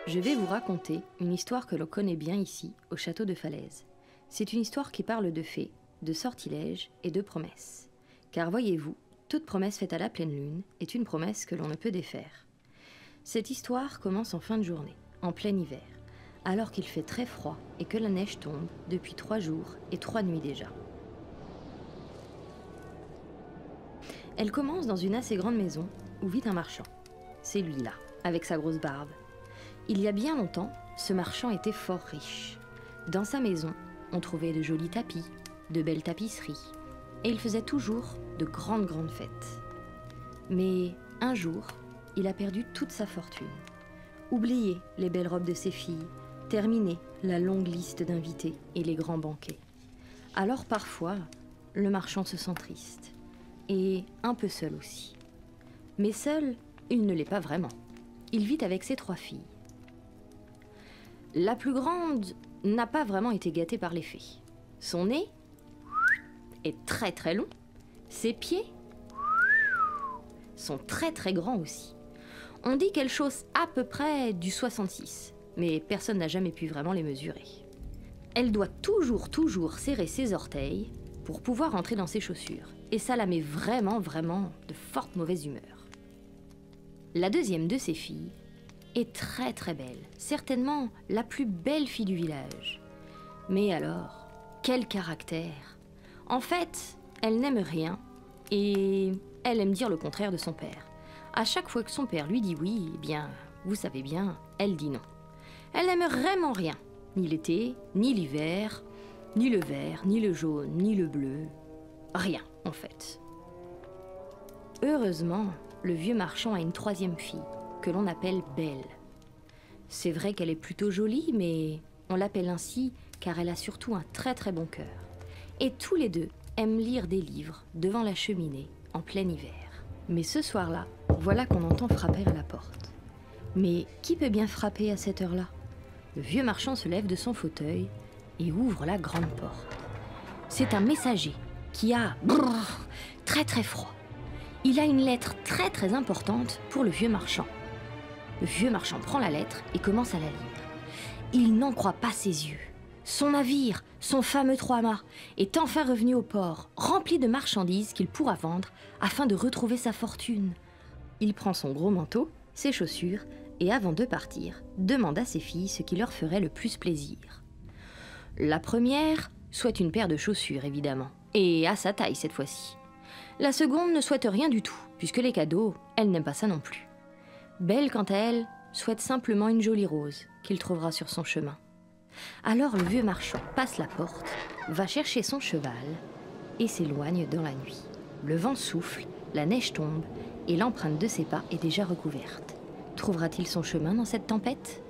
Je vais vous raconter une histoire que l'on connaît bien ici, au château de Falaise. C'est une histoire qui parle de fées, de sortilèges et de promesses. Car voyez-vous, toute promesse faite à la pleine lune est une promesse que l'on ne peut défaire. Cette histoire commence en fin de journée, en plein hiver, alors qu'il fait très froid et que la neige tombe depuis 3 jours et 3 nuits déjà. Elle commence dans une assez grande maison où vit un marchand. C'est lui-là, avec sa grosse barbe. Il y a bien longtemps, ce marchand était fort riche. Dans sa maison, on trouvait de jolis tapis, de belles tapisseries, et il faisait toujours de grandes fêtes. Mais un jour, il a perdu toute sa fortune, oublié les belles robes de ses filles, terminé la longue liste d'invités et les grands banquets. Alors parfois, le marchand se sent triste, et un peu seul aussi. Mais seul, il ne l'est pas vraiment. Il vit avec ses 3 filles. La plus grande n'a pas vraiment été gâtée par les fées. Son nez est très long. Ses pieds sont très grands aussi. On dit qu'elle chausse à peu près du 66, mais personne n'a jamais pu vraiment les mesurer. Elle doit toujours serrer ses orteils pour pouvoir entrer dans ses chaussures, et ça la met vraiment de forte mauvaise humeur. La deuxième de ses filles est très belle, certainement la plus belle fille du village. Mais alors, quel caractère! En fait, elle n'aime rien et elle aime dire le contraire de son père. À chaque fois que son père lui dit oui, eh bien, vous savez bien, elle dit non. Elle n'aime vraiment rien, ni l'été, ni l'hiver, ni le vert, ni le jaune, ni le bleu. Rien, en fait. Heureusement, le vieux marchand a une 3e fille, que l'on appelle Belle. C'est vrai qu'elle est plutôt jolie, mais on l'appelle ainsi car elle a surtout un très bon cœur. Et tous les deux aiment lire des livres devant la cheminée en plein hiver. Mais ce soir-là, voilà qu'on entend frapper à la porte. Mais qui peut bien frapper à cette heure-là? Le vieux marchand se lève de son fauteuil et ouvre la grande porte. C'est un messager qui a très froid. Il a une lettre très importante pour le vieux marchand. Le vieux marchand prend la lettre et commence à la lire. Il n'en croit pas ses yeux. Son navire, son fameux 3-mâts, est enfin revenu au port, rempli de marchandises qu'il pourra vendre afin de retrouver sa fortune. Il prend son gros manteau, ses chaussures, et avant de partir, demande à ses filles ce qui leur ferait le plus plaisir. La première souhaite une paire de chaussures, évidemment, et à sa taille cette fois-ci. La seconde ne souhaite rien du tout, puisque les cadeaux, elle n'aime pas ça non plus. Belle, quant à elle, souhaite simplement une jolie rose qu'il trouvera sur son chemin. Alors le vieux marchand passe la porte, va chercher son cheval et s'éloigne dans la nuit. Le vent souffle, la neige tombe et l'empreinte de ses pas est déjà recouverte. Trouvera-t-il son chemin dans cette tempête ?